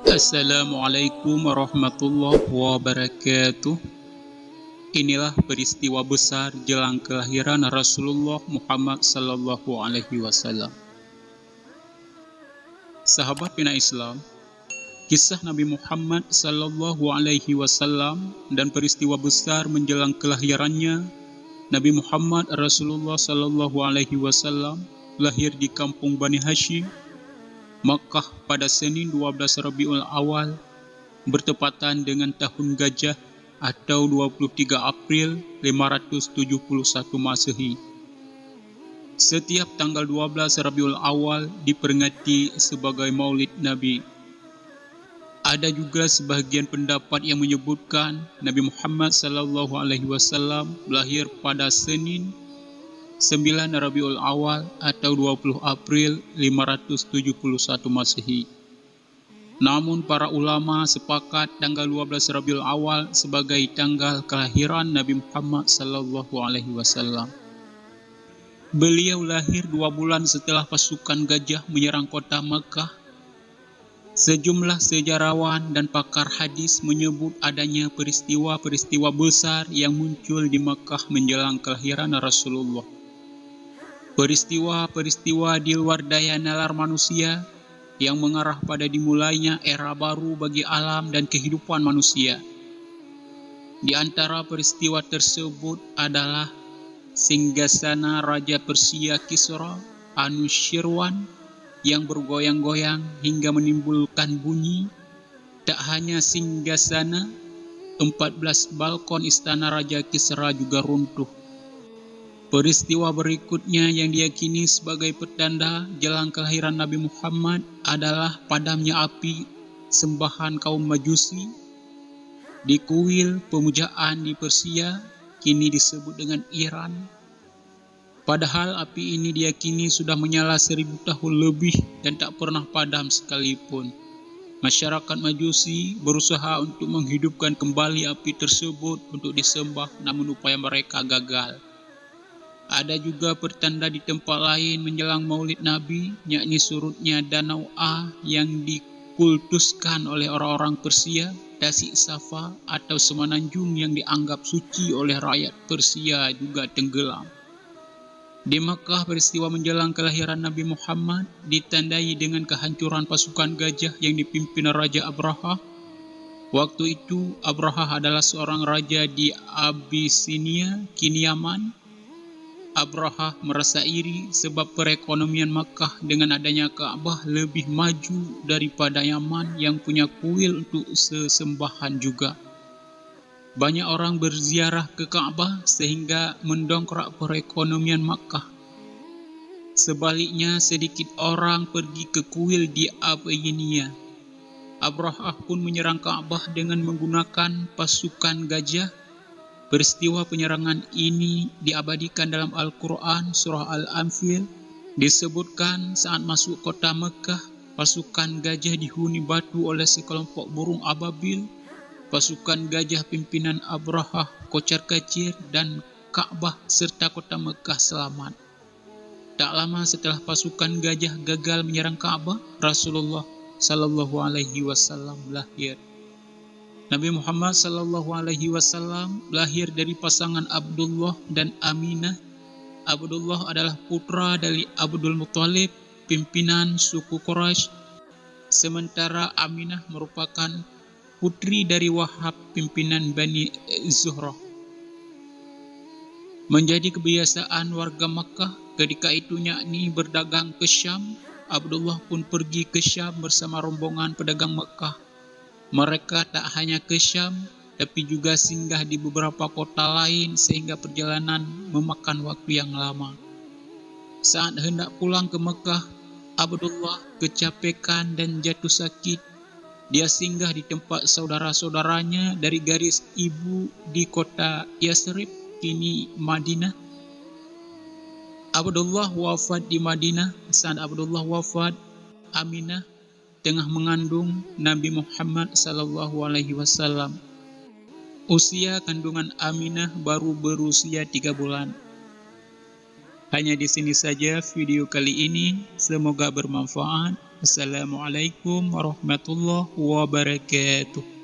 Assalamualaikum warahmatullahi wabarakatuh. Inilah peristiwa besar jelang kelahiran Rasulullah Muhammad sallallahu alaihi wasallam. Sahabat bina Islam, kisah Nabi Muhammad sallallahu alaihi wasallam dan peristiwa besar menjelang kelahirannya. Nabi Muhammad Rasulullah sallallahu alaihi wasallam lahir di kampung Bani Hashim, Makkah pada Senin 12 Rabiul Awal bertepatan dengan tahun Gajah atau 23 April 571 Masehi. Setiap tanggal 12 Rabiul Awal diperingati sebagai Maulid Nabi. Ada juga sebagian pendapat yang menyebutkan Nabi Muhammad sallallahu alaihi wasallam lahir pada Senin 9 Rabiul Awal atau 20 April 571 Masehi. Namun para ulama sepakat tanggal 12 Rabiul Awal sebagai tanggal kelahiran Nabi Muhammad sallallahu alaihi wasallam. Beliau lahir 2 bulan setelah pasukan Gajah menyerang kota Makkah. Sejumlah sejarawan dan pakar hadis menyebut adanya peristiwa-peristiwa besar yang muncul di Makkah menjelang kelahiran Rasulullah. Peristiwa-peristiwa di luar daya nalar manusia yang mengarah pada dimulainya era baru bagi alam dan kehidupan manusia. Di antara peristiwa tersebut adalah singgasana Raja Persia Kisra Anushirwan yang bergoyang-goyang hingga menimbulkan bunyi. Tak hanya singgasana, 14 balkon istana Raja Kisra juga runtuh. Peristiwa berikutnya yang diyakini sebagai petanda jelang kelahiran Nabi Muhammad adalah padamnya api sembahan kaum Majusi di kuil pemujaan di Persia, kini disebut dengan Iran. Padahal api ini diyakini sudah menyala 1000 tahun lebih dan tak pernah padam sekalipun. Masyarakat Majusi berusaha untuk menghidupkan kembali api tersebut untuk disembah, namun upaya mereka gagal. Ada juga pertanda di tempat lain menjelang Maulid Nabi, yakni surutnya Danau A yang dikultuskan oleh orang-orang Persia, Tasik Safa atau Semenanjung yang dianggap suci oleh rakyat Persia juga tenggelam. Di Makkah, peristiwa menjelang kelahiran Nabi Muhammad ditandai dengan kehancuran pasukan Gajah yang dipimpin Raja Abraha. Waktu itu Abraha adalah seorang raja di Abyssinia, kini Yaman. Abraha merasa iri sebab perekonomian Makkah dengan adanya Ka'bah lebih maju daripada Yaman yang punya kuil untuk sesembahan juga. Banyak orang berziarah ke Ka'bah sehingga mendongkrak perekonomian Makkah. Sebaliknya sedikit orang pergi ke kuil di Abyssinia. Abraha pun menyerang Ka'bah dengan menggunakan pasukan Gajah. Peristiwa penyerangan ini diabadikan dalam Al-Quran surah Al-Anfal. Disebutkan saat masuk kota Mekah, pasukan Gajah dihuni batu oleh sekelompok burung ababil. Pasukan Gajah pimpinan Abraha kocar-kacir dan Ka'bah serta kota Mekah selamat. Tak lama setelah pasukan Gajah gagal menyerang Ka'bah, Rasulullah sallallahu alaihi wasallam lahir. Nabi Muhammad sallallahu alaihi wasallam lahir dari pasangan Abdullah dan Aminah. Abdullah adalah putra dari Abdul Muthalib, pimpinan suku Quraisy, sementara Aminah merupakan putri dari Wahab, pimpinan Bani Zuhrah. Menjadi kebiasaan warga Makkah ketika itu yakni berdagang ke Syam. Abdullah pun pergi ke Syam bersama rombongan pedagang Makkah. Mereka tak hanya ke Syam, tapi juga singgah di beberapa kota lain sehingga perjalanan memakan waktu yang lama. Saat hendak pulang ke Mekah, Abdullah kecapekan dan jatuh sakit. Dia singgah di tempat saudara-saudaranya dari garis ibu di kota Yasrib, kini Madinah. Abdullah wafat di Madinah. Saat Abdullah wafat, Aminah tengah mengandung Nabi Muhammad sallallahu alaihi wasallam. Usia kandungan Aminah baru berusia 3 bulan. Hanya di sini saja video kali ini, semoga bermanfaat. Assalamualaikum warahmatullahi wabarakatuh.